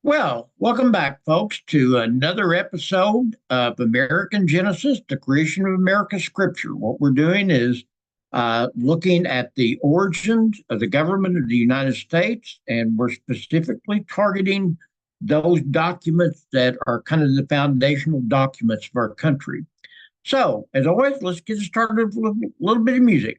Well, welcome back, folks, to another episode of American Genesis, the creation of American Scripture. What we're doing is looking at the origins of the government of the United States, and we're specifically targeting those documents that are kind of the foundational documents of our country. So, as always, let's get started with a little bit of music.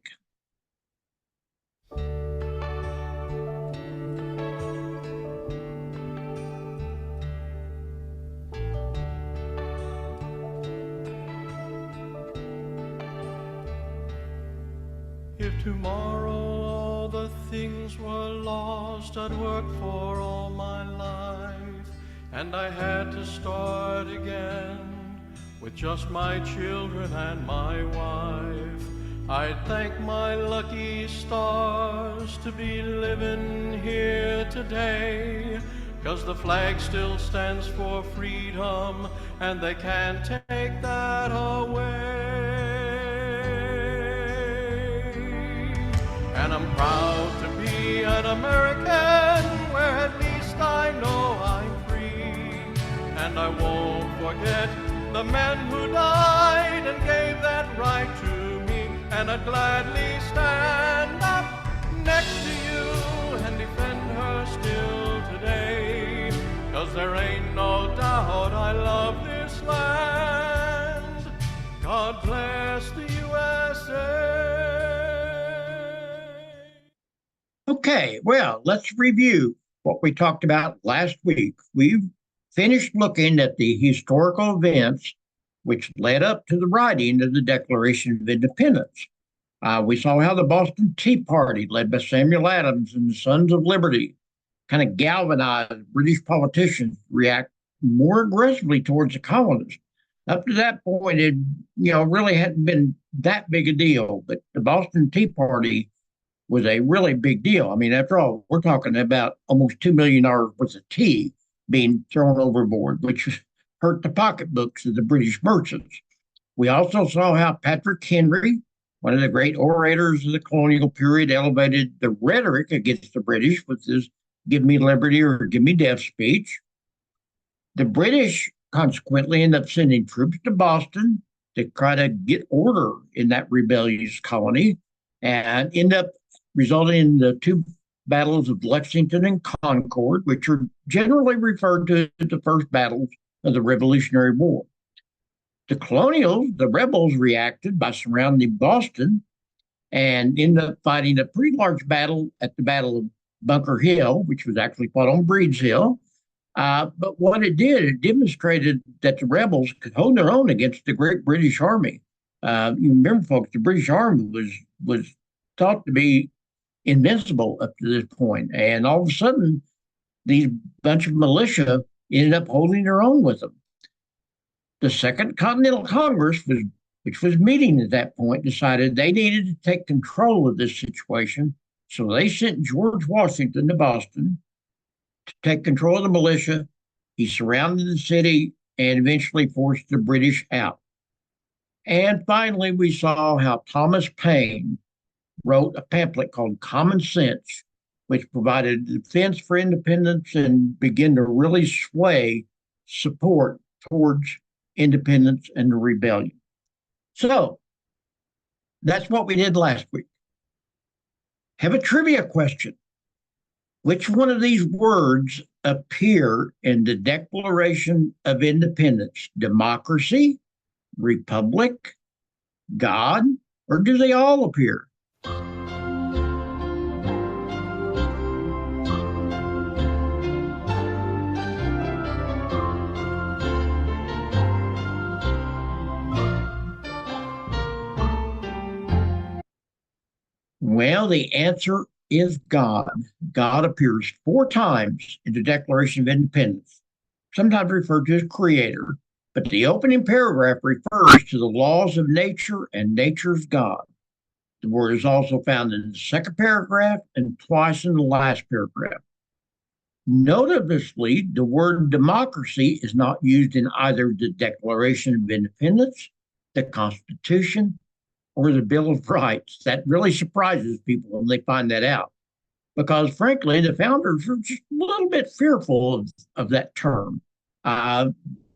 If tomorrow all the things were lost I'd worked for all my life, and I had to start again with just my children and my wife, I'd thank my lucky stars to be living here today, 'cause the flag still stands for freedom and they can't take that away. And I'm proud to be an American, where at least I know I'm free. And I won't forget the men who died and gave that right to me. And I'd gladly stand up next to you and defend her still today. 'Cause there ain't no doubt I love this land. God bless the USA. Okay, well, let's review what we talked about last week. We've finished looking at the historical events which led up to the writing of the Declaration of Independence. We saw how the Boston Tea Party, led by Samuel Adams and the Sons of Liberty, kind of galvanized British politicians to react more aggressively towards the colonists. Up to that point, it really hadn't been that big a deal, but the Boston Tea Party was a really big deal. I mean, after all, we're talking about almost $2 million worth of tea being thrown overboard, which hurt the pocketbooks of the British merchants. We also saw how Patrick Henry, one of the great orators of the colonial period, elevated the rhetoric against the British with his "Give me liberty or give me death" speech. The British consequently ended up sending troops to Boston to try to get order in that rebellious colony, and end up resulting in the two battles of Lexington and Concord, which are generally referred to as the first battles of the Revolutionary War. The colonials, the rebels, reacted by surrounding Boston and ended up fighting a pretty large battle at the Battle of Bunker Hill, which was actually fought on Breed's Hill. But what it did, it demonstrated that the rebels could hold their own against the great British Army. You remember, folks, the British Army was thought to be invincible up to this point, and all of a sudden, these bunch of militia ended up holding their own with them. The Second Continental Congress, which was meeting at that point, decided they needed to take control of this situation, so they sent George Washington to Boston to take control of the militia. He surrounded the city and eventually forced the British out. And finally, we saw how Thomas Paine wrote a pamphlet called Common Sense, which provided defense for independence and began to really sway support towards independence and the rebellion. So that's what we did last week. Have a trivia question. Which one of these words appear in the Declaration of Independence? Democracy, republic, God, or do they all appear? Well, the answer is God. God appears four times in the Declaration of Independence, sometimes referred to as creator, but the opening paragraph refers to the laws of nature and nature's God. The word is also found in the second paragraph and twice in the last paragraph. Notably, the word democracy is not used in either the Declaration of Independence, the Constitution, or the Bill of Rights. That really surprises people when they find that out. because frankly, the founders were just a little bit fearful of that term. Uh,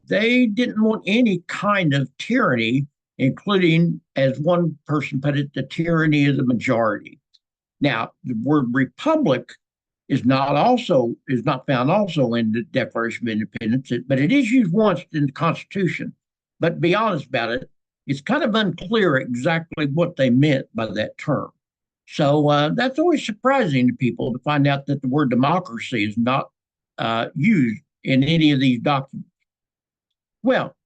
they didn't want any kind of tyranny, including, as one person put it, the tyranny of the majority. Now, the word republic is not found also in the Declaration of Independence, but it is used once in the Constitution. But to be honest about it, it's kind of unclear exactly what they meant by that term. So that's always surprising to people to find out that the word democracy is not used in any of these documents. Well,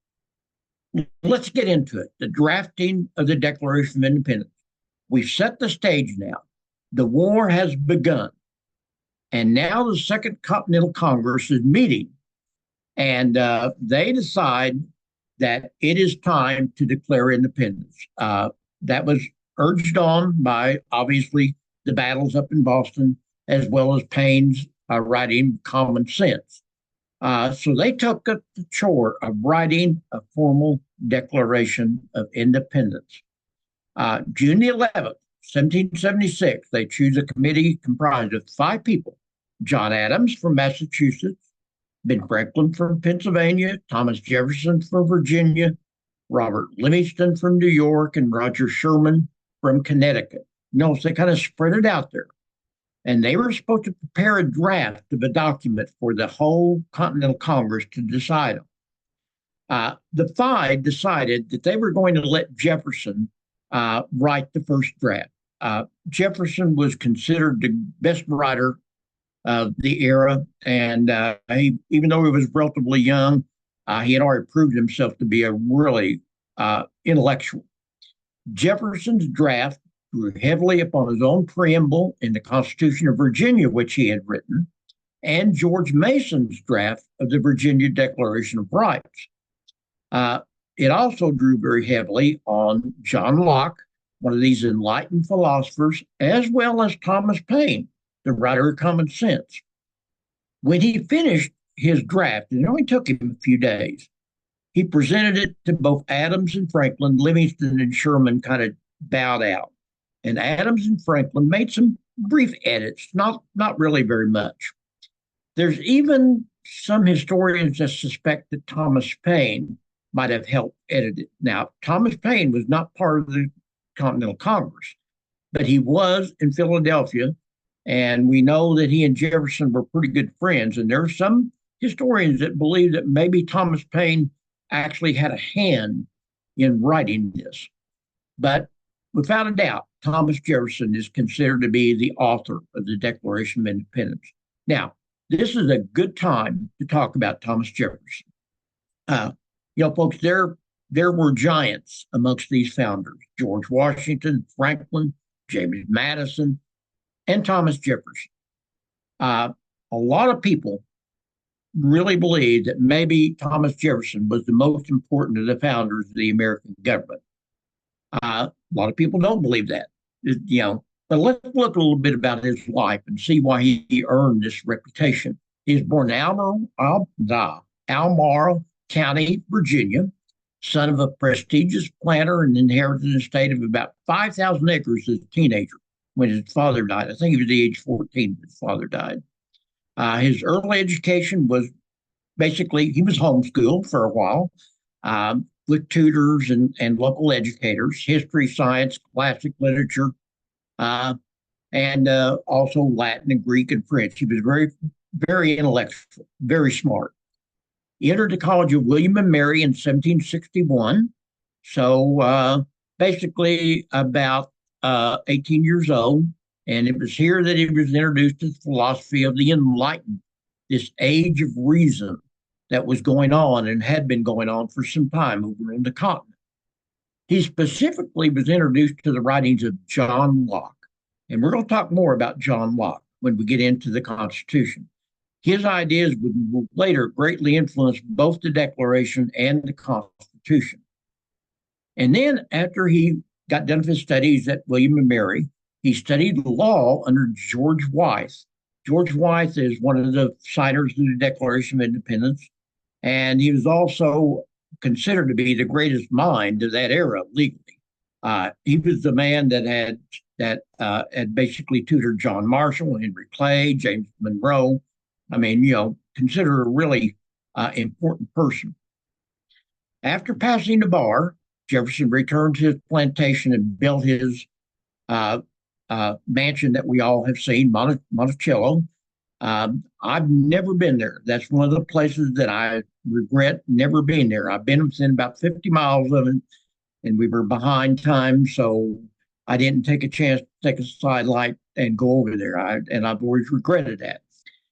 let's get into it. The drafting of the Declaration of Independence. We've set the stage now. The war has begun. And now the Second Continental Congress is meeting. And they decide that it is time to declare independence. That was urged on by, obviously, the battles up in Boston, as well as Paine's writing Common Sense. So they took up the chore of writing a formal Declaration of Independence. June the 11th, 1776, they choose a committee comprised of 5 people: John Adams from Massachusetts, Ben Franklin from Pennsylvania, Thomas Jefferson from Virginia, Robert Livingston from New York, and Roger Sherman from Connecticut. So they kind of spread it out there. And they were supposed to prepare a draft of a document for the whole Continental Congress to decide on. The 5 decided that they were going to let Jefferson write the first draft. Jefferson was considered the best writer of the era, and even though he was relatively young, he had already proved himself to be a really intellectual. Jefferson's draft drew heavily upon his own preamble in the Constitution of Virginia, which he had written, and George Mason's draft of the Virginia Declaration of Rights. It also drew very heavily on John Locke, one of these enlightened philosophers, as well as Thomas Paine, the writer of Common Sense. When he finished his draft, and it only took him a few days, he presented it to both Adams and Franklin. Livingston and Sherman kind of bowed out. And Adams and Franklin made some brief edits, not really very much. There's even some historians that suspect that Thomas Paine might have helped edit it. Now, Thomas Paine was not part of the Continental Congress, but he was in Philadelphia, and we know that he and Jefferson were pretty good friends. And there are some historians that believe that maybe Thomas Paine actually had a hand in writing this. But without a doubt, Thomas Jefferson is considered to be the author of the Declaration of Independence. Now, this is a good time to talk about Thomas Jefferson. Folks, there were giants amongst these founders: George Washington, Franklin, James Madison, and Thomas Jefferson. A lot of people really believe that maybe Thomas Jefferson was the most important of the founders of the American government. A lot of people don't believe that, but let's look a little bit about his life and see why he earned this reputation. He was born in Albemarle County, Virginia, son of a prestigious planter, and inherited an estate of about 5,000 acres as a teenager when his father died. I think he was the age 14 when his father died. His early education was basically, he was homeschooled for a while with tutors and local educators, history, science, classic literature, and also Latin and Greek and French. He was very, very intellectual, very smart. He entered the College of William and Mary in 1761. So basically about 18 years old. And it was here that he was introduced to the philosophy of the Enlightenment, this age of reason that was going on and had been going on for some time over on the continent. He specifically was introduced to the writings of John Locke. And we're going to talk more about John Locke when we get into the Constitution. His ideas would later greatly influence both the Declaration and the Constitution. And then after he got done with his studies at William and Mary, he studied law under George Wythe. George Wythe is one of the signers of the Declaration of Independence, and he was also considered to be the greatest mind of that era legally. He was the man that that had basically tutored John Marshall, Henry Clay, James Monroe. I mean, consider a really important person. After passing the bar, Jefferson returned to his plantation and built his mansion that we all have seen, Monticello. I've never been there. That's one of the places that I regret never being there. I've been within about 50 miles of it, and we were behind time, so I didn't take a chance to take a sidelight and go over there. And I've always regretted that.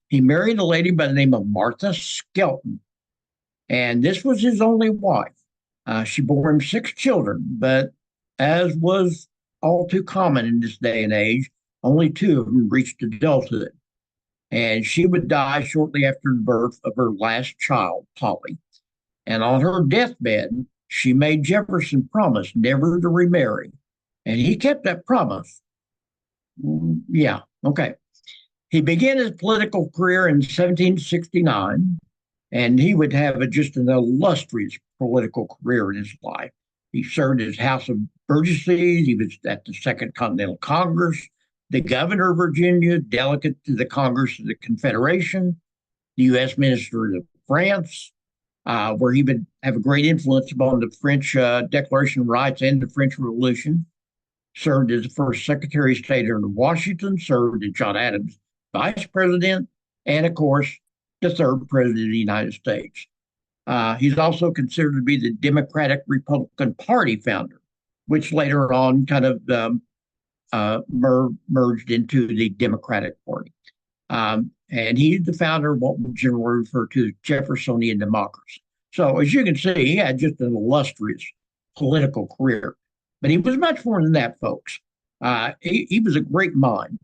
He married a lady by the name of Martha Skelton, and this was his only wife. She bore him 6 children, but as was all too common in this day and age, only 2 of them reached adulthood. And she would die shortly after the birth of her last child, Polly. And on her deathbed, she made Jefferson promise never to remarry. And he kept that promise. Yeah, okay. He began his political career in 1769, and he would have just an illustrious political career in his life. He served as House of Burgesses. He was at the Second Continental Congress, the governor of Virginia, delegate to the Congress of the Confederation, the U.S. Minister of France, where he would have a great influence upon the French Declaration of Rights and the French Revolution. Served as the first Secretary of State under Washington, served as John Adams' vice president, and of course, the 3rd president of the United States. He's also considered to be the Democratic Republican Party founder, which later on kind of merged into the Democratic Party. And he's the founder of what we generally refer to as Jeffersonian democracy. So as you can see, he had just an illustrious political career. But he was much more than that, folks. He was a great mind.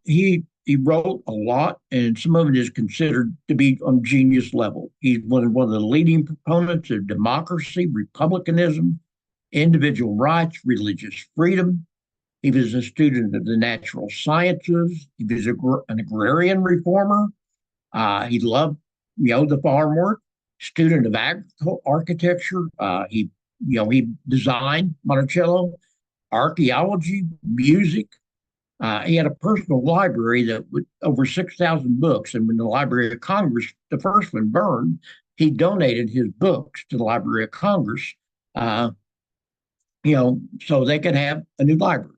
He wrote a lot, and some of it is considered to be on genius level. He's one of the leading proponents of democracy, republicanism, individual rights, religious freedom. He was a student of the natural sciences. He was an agrarian reformer. He loved, the farm work. Student of architecture. He designed Monticello, archaeology, music. He had a personal library that with over 6,000 books. And when the Library of Congress, the first one, burned, he donated his books to the Library of Congress, so they could have a new library.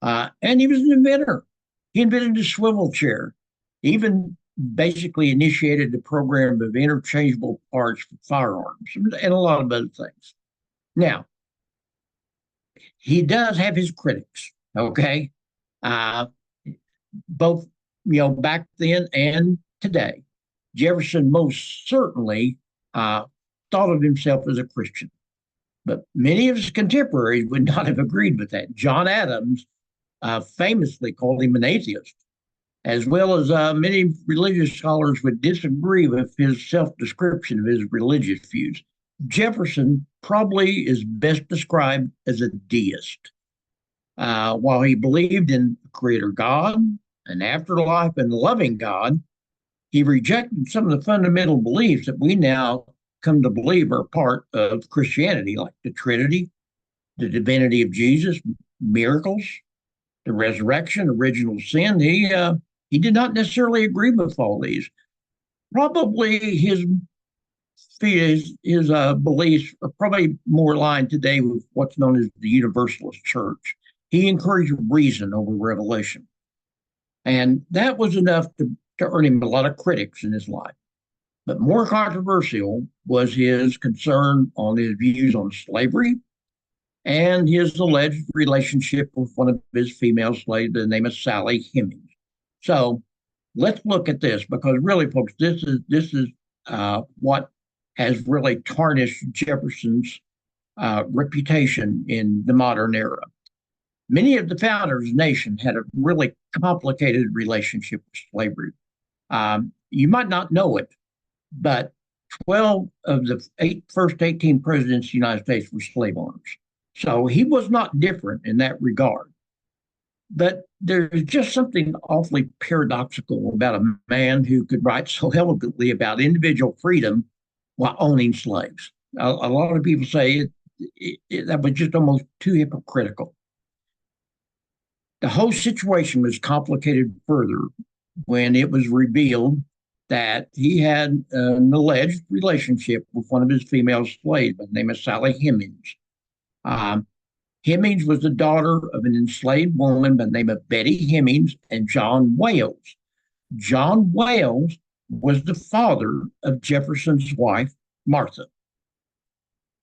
And he was an inventor. He invented the swivel chair, even basically initiated the program of interchangeable parts for firearms and a lot of other things. Now, he does have his critics, okay? Both, back then and today. Jefferson most certainly thought of himself as a Christian, but many of his contemporaries would not have agreed with that. John Adams famously called him an atheist, as well as many religious scholars would disagree with his self-description of his religious views. Jefferson probably is best described as a deist. While he believed in a creator God, an afterlife, and a loving God, he rejected some of the fundamental beliefs that we now come to believe are part of Christianity, like the Trinity, the divinity of Jesus, miracles, the resurrection, original sin. He did not necessarily agree with all these. Probably his beliefs are probably more aligned today with what's known as the Universalist Church. He encouraged reason over revelation. And that was enough to earn him a lot of critics in his life. But more controversial was his concern on his views on slavery and his alleged relationship with one of his female slaves by the name of Sally Hemings. So let's look at this, because really, folks, this is what has really tarnished Jefferson's reputation in the modern era. Many of the founders of the nation had a really complicated relationship with slavery. You might not know it, but 12 of the first 18 presidents of the United States were slave owners. So he was not different in that regard. But there's just something awfully paradoxical about a man who could write so eloquently about individual freedom while owning slaves. A lot of people say that was just almost too hypocritical. The whole situation was complicated further when it was revealed that he had an alleged relationship with one of his female slaves by the name of Sally Hemings. Um, Hemings was the daughter of an enslaved woman by the name of Betty Hemings and John Wales. John Wales was the father of Jefferson's wife, Martha.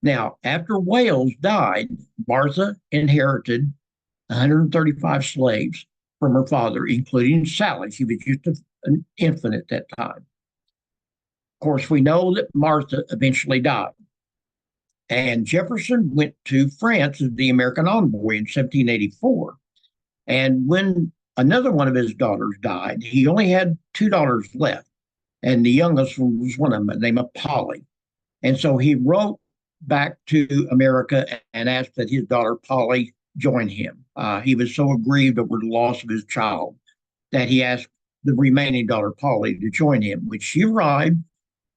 Now, after Wales died, Martha inherited 135 slaves from her father, including Sally. She was just an infant at that time. Of course, we know that Martha eventually died. And Jefferson went to France as the American envoy in 1784. And when another one of his daughters died, he only had two daughters left. And the youngest was one of them, named Polly. And so he wrote back to America and asked that his daughter Polly join him. He was so aggrieved over the loss of his child that he asked the remaining daughter Polly to join him. When she arrived,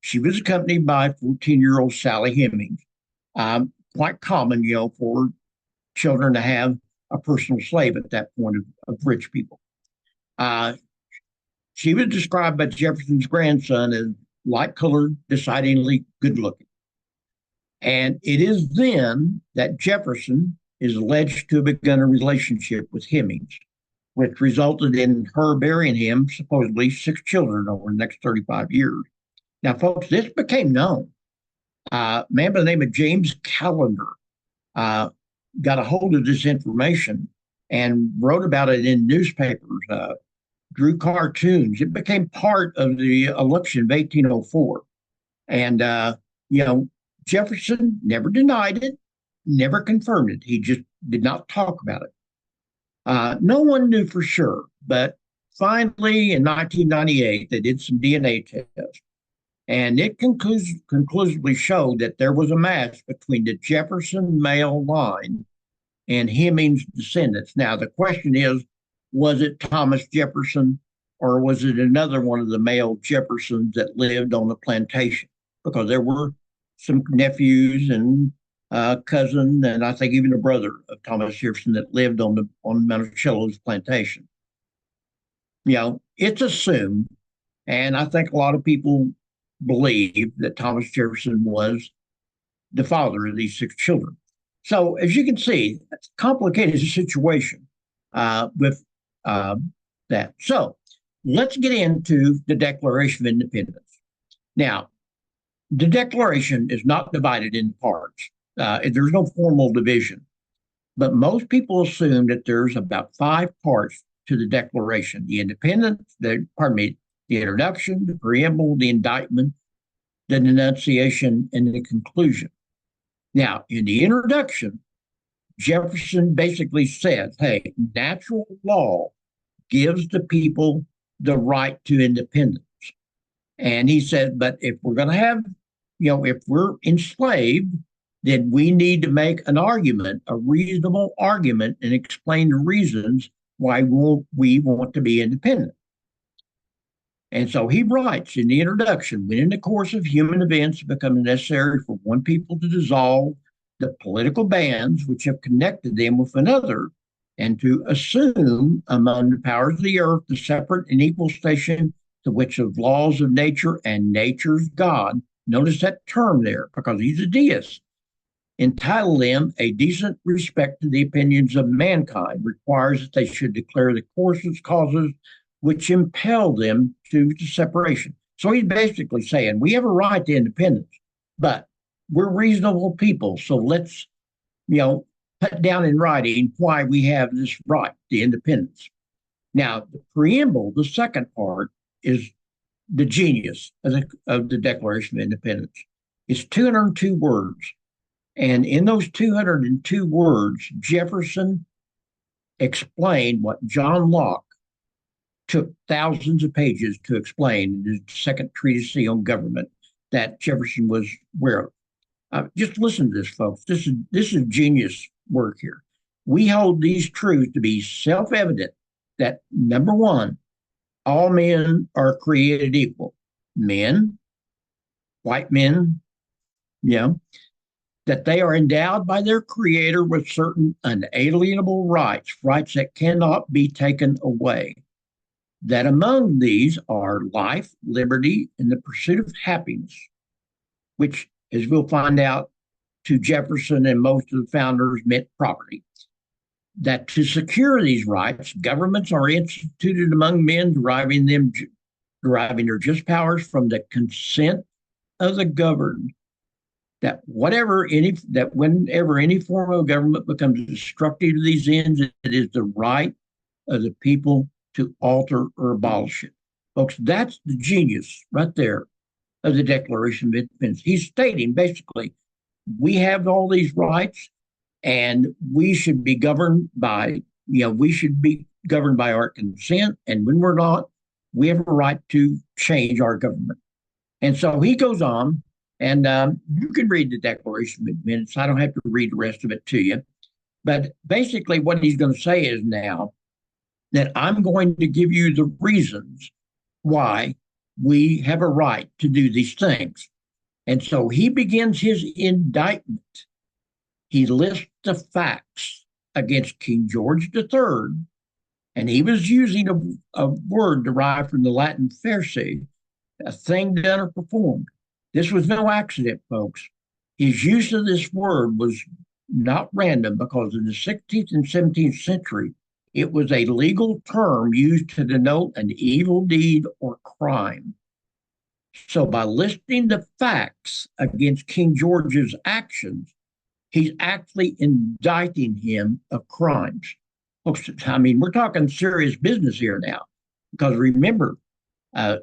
she was accompanied by 14-year-old Sally Hemings. Quite common, for children to have a personal slave at that point of rich people. She was described by Jefferson's grandson as light-colored, decidedly good-looking. And it is then that Jefferson is alleged to have begun a relationship with Hemings, which resulted in her bearing him supposedly 6 children over the next 35 years. Now, folks, this became known. A man by the name of James Callender got a hold of this information and wrote about it in newspapers, drew cartoons. It became part of the election of 1804. And, Jefferson never denied it, never confirmed it. He just did not talk about it. No one knew for sure, but finally in 1998, they did some DNA tests. And it conclusively showed that there was a match between the Jefferson male line and Hemings' descendants. Now, the question is, was it Thomas Jefferson or was it another one of the male Jeffersons that lived on the plantation? Because there were some nephews and cousin, and I think even a brother of Thomas Jefferson that lived on Monticello's plantation. It's assumed, and I think a lot of people believe that Thomas Jefferson was the father of these 6 children. So, as you can see, it's a complicated situation with that. So, let's get into the Declaration of Independence. Now, the Declaration is not divided into parts. There's no formal division, but most people assume that there's about 5 parts to the Declaration: the independence, the introduction, the preamble, the indictment, the denunciation, and the conclusion. Now, in the introduction, Jefferson basically said, hey, natural law gives the people the right to independence. And he said, but if we're going to have, if we're enslaved, then we need to make an argument, a reasonable argument, and explain the reasons why we want to be independent. And so he writes in the introduction, when in the course of human events it becomes necessary for one people to dissolve the political bands which have connected them with another, and to assume among the powers of the earth the separate and equal station to which of laws of nature and nature's God, notice that term there, because he's a deist, entitle them a decent respect to the opinions of mankind, requires that they should declare the causes which impel them to the separation. So he's basically saying we have a right to independence, but we're reasonable people. So let's, put down in writing why we have this right to independence. Now, the preamble, the second part, is the genius of the Declaration of Independence. It's 202 words. And in those 202 words, Jefferson explained what John Locke took thousands of pages to explain in his second treatise on government that Jefferson was aware of. Just listen to this, folks. This is genius work here. We hold these truths to be self-evident that, number one, all men are created equal. Men, white men, that they are endowed by their Creator with certain unalienable rights, rights that cannot be taken away. That among these are life, liberty, and the pursuit of happiness, which, as we'll find out, to Jefferson and most of the founders meant property. That to secure these rights, governments are instituted among men, deriving their just powers from the consent of the governed. That whenever any form of government becomes destructive to these ends, it is the right of the people to alter or abolish it. Folks, that's the genius right there of the Declaration of Independence. He's stating basically, we have all these rights and we should be governed by, we should be governed by our consent. And when we're not, we have a right to change our government. And so he goes on, and you can read the Declaration of Independence. I don't have to read the rest of it to you. But basically, what he's going to say is now that I'm going to give you the reasons why we have a right to do these things. And so he begins his indictment. He lists the facts against King George III, and he was using a word derived from the Latin faire, a thing done or performed. This was no accident, folks. His use of this word was not random, because in the 16th and 17th century, it was a legal term used to denote an evil deed or crime. So by listing the facts against King George's actions, he's actually indicting him of crimes. Folks, I mean, we're talking serious business here now, because remember,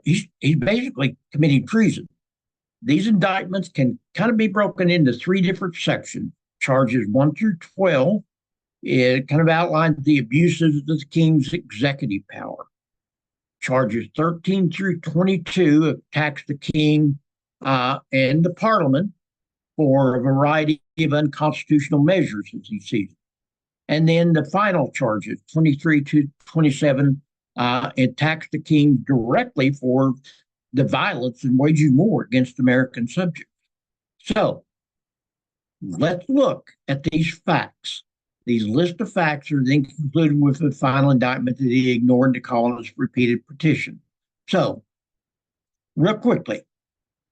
he's basically committing treason. These indictments can kind of be broken into three different sections. Charges 1 through 12, it kind of outlines the abuses of the king's executive power. Charges 13 through 22 attacks the king and the parliament for a variety of unconstitutional measures, as he sees it. And then the final charges, 23 to 27, attacks the king directly for the violence and waging war against American subjects. So let's look at these facts. These list of facts are then concluded with the final indictment that he ignored the colonists' repeated petition. So, real quickly,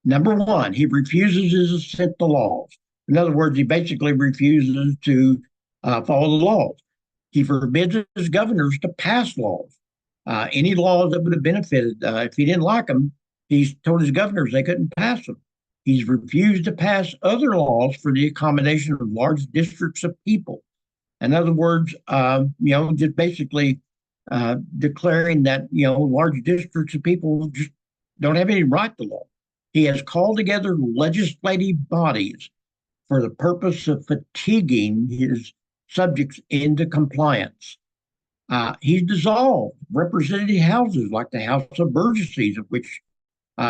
number one, he refuses his assent to laws. In other words, he basically refuses to follow the laws. He forbids his governors to pass laws. Any laws that would have benefited, if he didn't like them, he's told his governors they couldn't pass them. He's refused to pass other laws for the accommodation of large districts of people. In other words, just basically declaring that, large districts of people just don't have any right to law. He has called together legislative bodies for the purpose of fatiguing his subjects into compliance. He's dissolved representative houses like the House of Burgesses, of which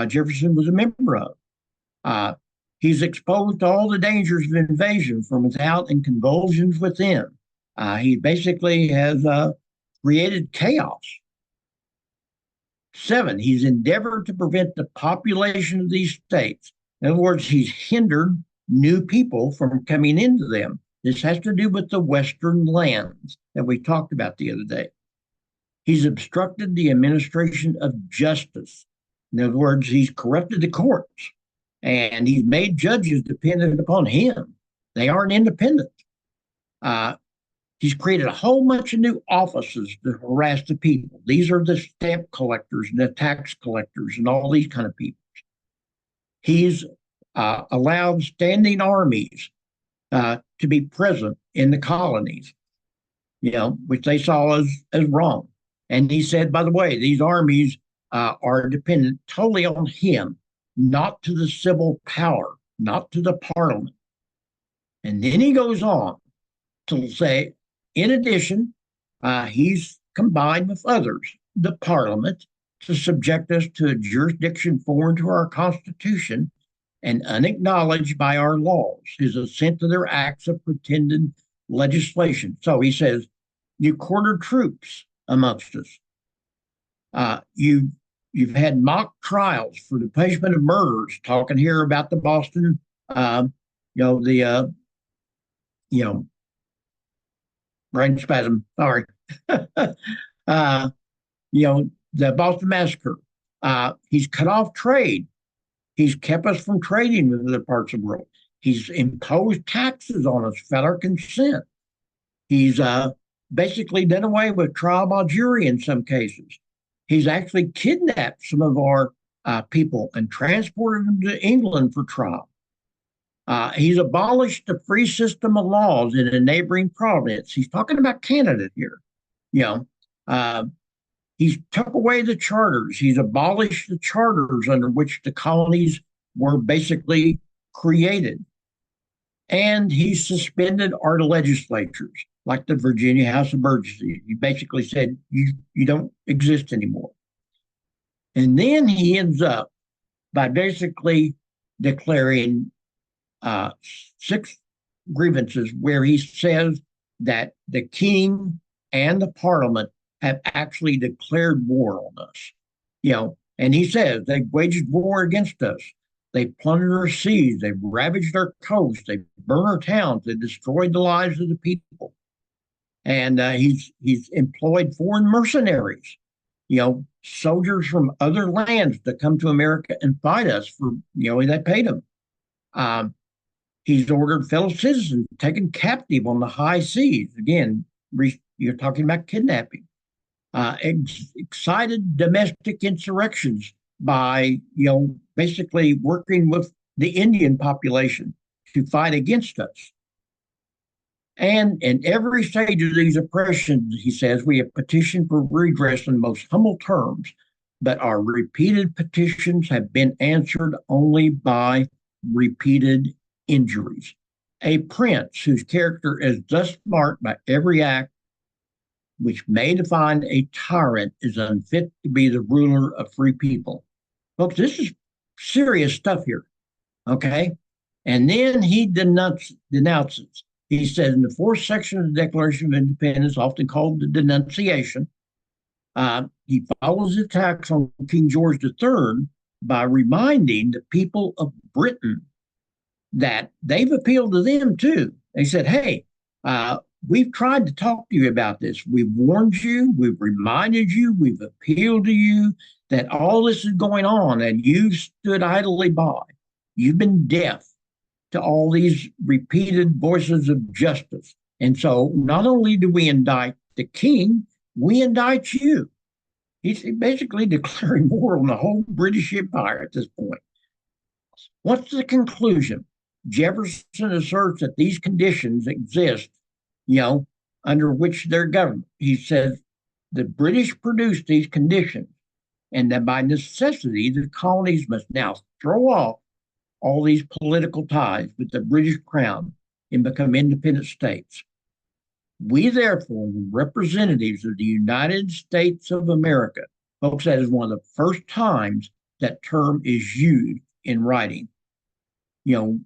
Jefferson was a member of. He's exposed to all the dangers of invasion from without and convulsions within. He basically has created chaos. 7, he's endeavored to prevent the population of these states. In other words, he's hindered new people from coming into them. This has to do with the Western lands that we talked about the other day. He's obstructed the administration of justice. In other words, he's corrupted the courts, and he's made judges dependent upon him. They aren't independent. He's created a whole bunch of new offices to harass the people. These are the stamp collectors and the tax collectors and all these kind of people. He's allowed standing armies to be present in the colonies, which they saw as wrong. And he said, by the way, these armies are dependent totally on him, not to the civil power, not to the parliament. And then he goes on to say, in addition, he's combined with others, the parliament, to subject us to a jurisdiction foreign to our Constitution and unacknowledged by our laws, his assent to their acts of pretended legislation. So he says, you quartered troops amongst us. You've had mock trials for the punishment of murderers, talking here about the Boston the you know brain spasm. Sorry. uh, the Boston Massacre. He's cut off trade. He's kept us from trading with other parts of the world. He's imposed taxes on us without our consent. He's basically done away with trial by jury in some cases. He's actually kidnapped some of our people and transported them to England for trial. He's abolished the free system of laws in a neighboring province. He's talking about Canada here. You know, he's took away the charters. He's abolished the charters under which the colonies were basically created. And he suspended our legislatures, like the Virginia House of Burgesses. He basically said, you don't exist anymore. And then he ends up by basically declaring 6 grievances where he says that the king and the parliament have actually declared war on us. And he says they waged war against us. They plundered our seas. They ravaged our coast. They burned our towns. They destroyed the lives of the people. And he's employed foreign mercenaries, soldiers from other lands to come to America and fight us for, they paid them. He's ordered fellow citizens taken captive on the high seas. Again, you're talking about kidnapping. Excited domestic insurrections by, basically working with the Indian population to fight against us. And in every stage of these oppressions, he says, we have petitioned for redress in the most humble terms, but our repeated petitions have been answered only by repeated injuries. A prince whose character is thus marked by every act which may define a tyrant is unfit to be the ruler of free people. Folks, this is serious stuff here, okay? And then he denounces. He says in the 4th section of the Declaration of Independence, often called the Denunciation, he follows the attacks on King George III by reminding the people of Britain that they've appealed to them too. They said, hey, we've tried to talk to you about this. We've warned you, we've reminded you, we've appealed to you that all this is going on and you stood idly by. You've been deaf to all these repeated voices of justice. And so not only do we indict the king, we indict you. He's basically declaring war on the whole British Empire at this point. What's the conclusion? Jefferson asserts that these conditions exist, under which their government. He says the British produced these conditions, and that by necessity, the colonies must now throw off all these political ties with the British crown and become independent states. We, therefore, representatives of the United States of America, folks, that is one of the first times that term is used in writing.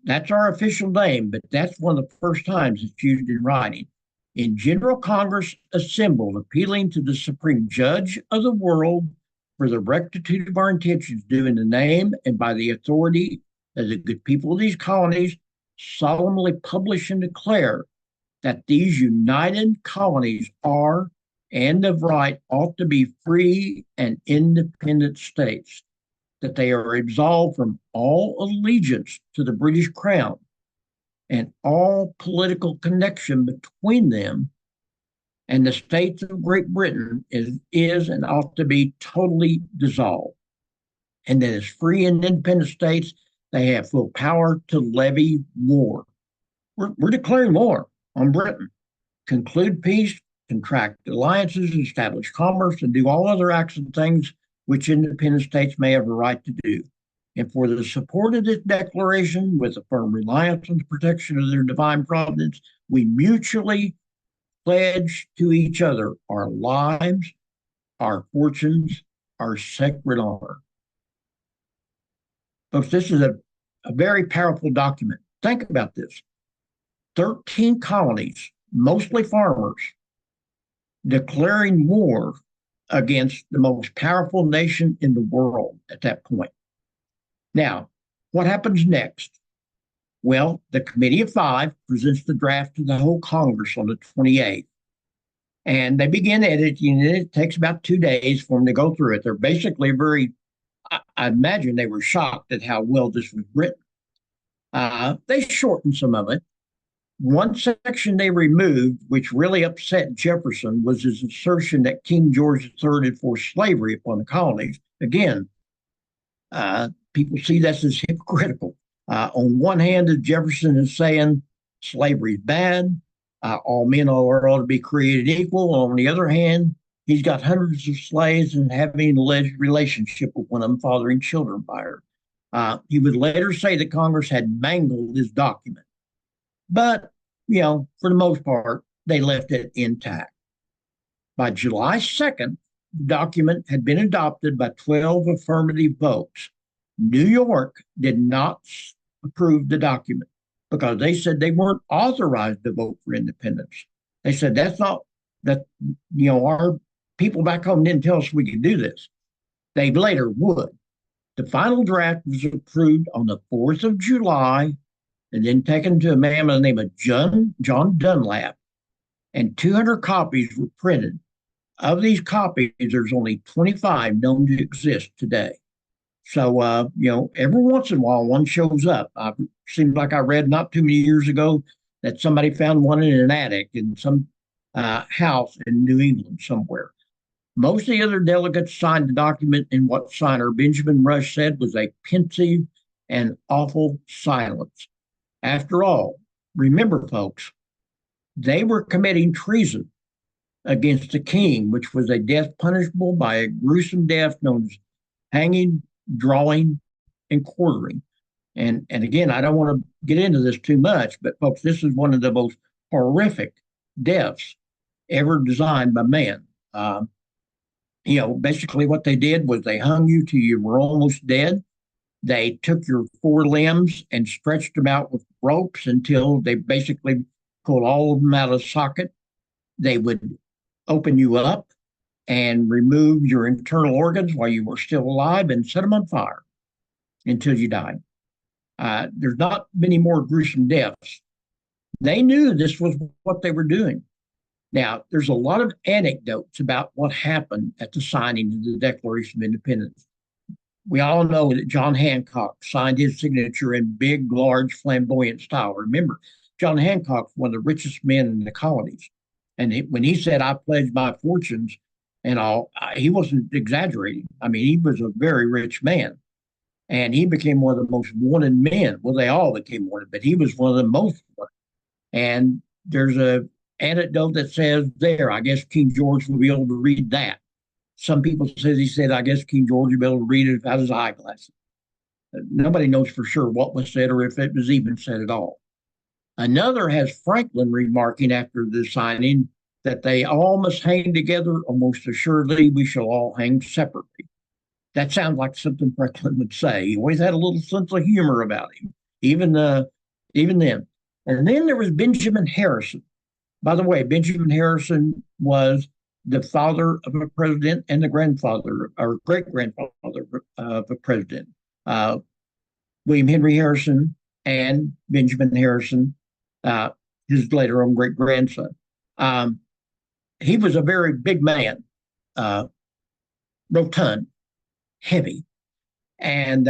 That's our official name, but that's one of the first times it's used in writing. In General Congress assembled, appealing to the Supreme Judge of the world for the rectitude of our intentions, due in the name and by the authority of the good people of these colonies, solemnly publish and declare that these united colonies are and of right ought to be free and independent states, that they are absolved from all allegiance to the British crown and all political connection between them and the states of Great Britain is and ought to be totally dissolved. And that as free and independent states, they have full power to levy war. We're declaring war on Britain, conclude peace, contract alliances, establish commerce, and do all other acts and things which independent states may have a right to do. And for the support of this declaration, with a firm reliance on the protection of their divine providence, we mutually pledge to each other our lives, our fortunes, our sacred honor. Folks, this is a very powerful document. Think about this. 13 colonies, mostly farmers, declaring war against the most powerful nation in the world at that point. Now, what happens next? Well, the Committee of Five presents the draft to the whole Congress on the 28th. And they begin editing it. It takes about 2 days for them to go through it. They're basically I imagine they were shocked at how well this was written. They shortened some of it. One section they removed, which really upset Jefferson, was his assertion that King George III had forced slavery upon the colonies. Again, people see this as hypocritical. On one hand, Jefferson is saying slavery is bad, all men ought to be created equal. On the other hand, he's got hundreds of slaves and having an alleged relationship with one of them, fathering children by her. He would later say that Congress had mangled his document. But, for the most part, they left it intact. By July 2nd, the document had been adopted by 12 affirmative votes. New York did not approve the document because they said they weren't authorized to vote for independence. They said that's not that, our people back home didn't tell us we could do this. They later would. The final draft was approved on the 4th of July and then taken to a man by the name of John Dunlap, and 200 copies were printed. Of these copies, there's only 25 known to exist today. So, every once in a while, one shows up. It seems like I read not too many years ago that somebody found one in an attic in some house in New England somewhere. Most of the other delegates signed the document in what signer Benjamin Rush said was a pensive and awful silence. After all, remember, folks, they were committing treason against the king, which was a death punishable by a gruesome death known as hanging, drawing, and quartering. And again, I don't want to get into this too much, but folks, this is one of the most horrific deaths ever designed by man. Basically what they did was they hung you till you were almost dead. They took your four limbs and stretched them out with ropes until they basically pulled all of them out of socket. They would open you up and remove your internal organs while you were still alive and set them on fire until you died. There's not many more gruesome deaths. They knew this was what they were doing. Now, there's a lot of anecdotes about what happened at the signing of the Declaration of Independence. We all know that John Hancock signed his signature in big, large, flamboyant style. Remember, John Hancock was one of the richest men in the colonies. And when he said, "I pledge my fortunes," and all, he wasn't exaggerating. I mean, he was a very rich man. And he became one of the most wanted men. Well, they all became wanted, but he was one of the most wanted. And there's a anecdote that says there, I guess King George will be able to read that. Some people say he said, I guess King George will be able to read it without his eyeglasses. Nobody knows for sure what was said or if it was even said at all. Another has Franklin remarking after the signing that they all must hang together, or most assuredly we shall all hang separately. That sounds like something Franklin would say. He always had a little sense of humor about him, even then. And then there was Benjamin Harrison. By the way, Benjamin Harrison was the father of a president and the grandfather or great-grandfather of a president. William Henry Harrison and Benjamin Harrison, his later on great-grandson. He was a very big man, rotund, heavy. And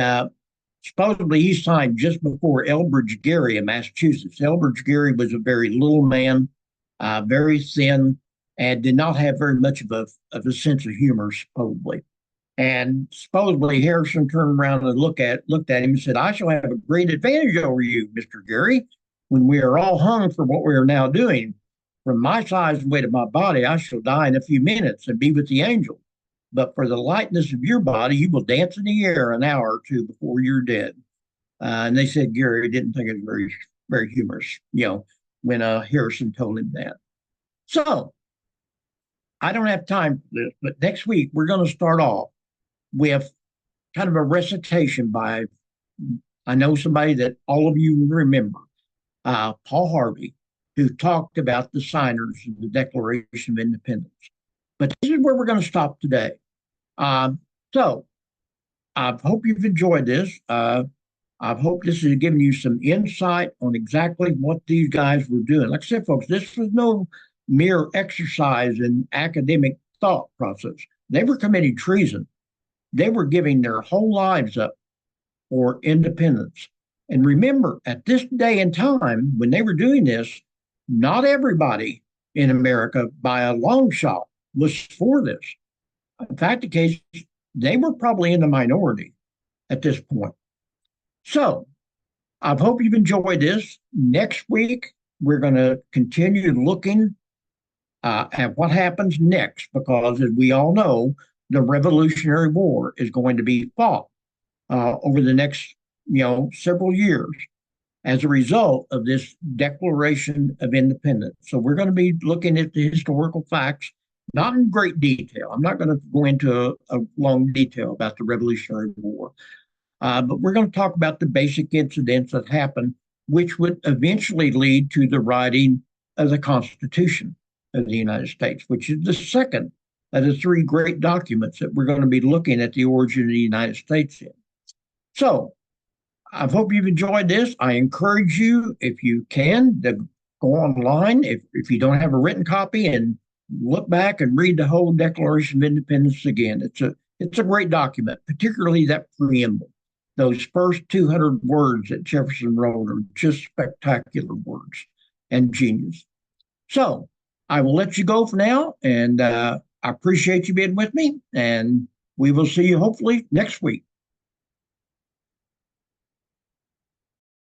supposedly he signed just before Elbridge Gerry in Massachusetts. Elbridge Gerry was a very little man, very thin, and did not have very much of a sense of humor, supposedly. And supposedly Harrison turned around and looked at him and said, "I shall have a great advantage over you, Mr. Gerry, when we are all hung for what we are now doing. From my size and weight of my body, I shall die in a few minutes and be with the angels. But for the lightness of your body, you will dance in the air an hour or two before you're dead." And they said Gerry didn't think it was very, very humorous, when Harrison told him that. So I don't have time for this, but next week we're going to start off with kind of a recitation by, I know somebody that all of you remember, Paul Harvey, who talked about the signers of the Declaration of Independence. But this is where we're going to stop today. So I hope you've enjoyed this. I hope this has given you some insight on exactly what these guys were doing. Like I said, folks, this was no mere exercise in academic thought process. They were committing treason. They were giving their whole lives up for independence. And remember, at this day and time, when they were doing this, not everybody in America, by a long shot, was for this. In fact, the case, they were probably in the minority at this point. So I hope you've enjoyed this. Next week, we're going to continue looking at what happens next, because as we all know, the Revolutionary War is going to be fought over the next, several years as a result of this Declaration of Independence. So we're going to be looking at the historical facts, not in great detail. I'm not going to go into a long detail about the Revolutionary War, but we're going to talk about the basic incidents that happened, which would eventually lead to the writing of the Constitution of the United States, which is the second of the three great documents that we're going to be looking at the origin of the United States in. So I hope you've enjoyed this. I encourage you, if you can, to go online if you don't have a written copy and look back and read the whole Declaration of Independence again. It's a great document, particularly that preamble. Those first 200 words that Jefferson wrote are just spectacular words and genius. So I will let you go for now, and I appreciate you being with me, and we will see you hopefully next week.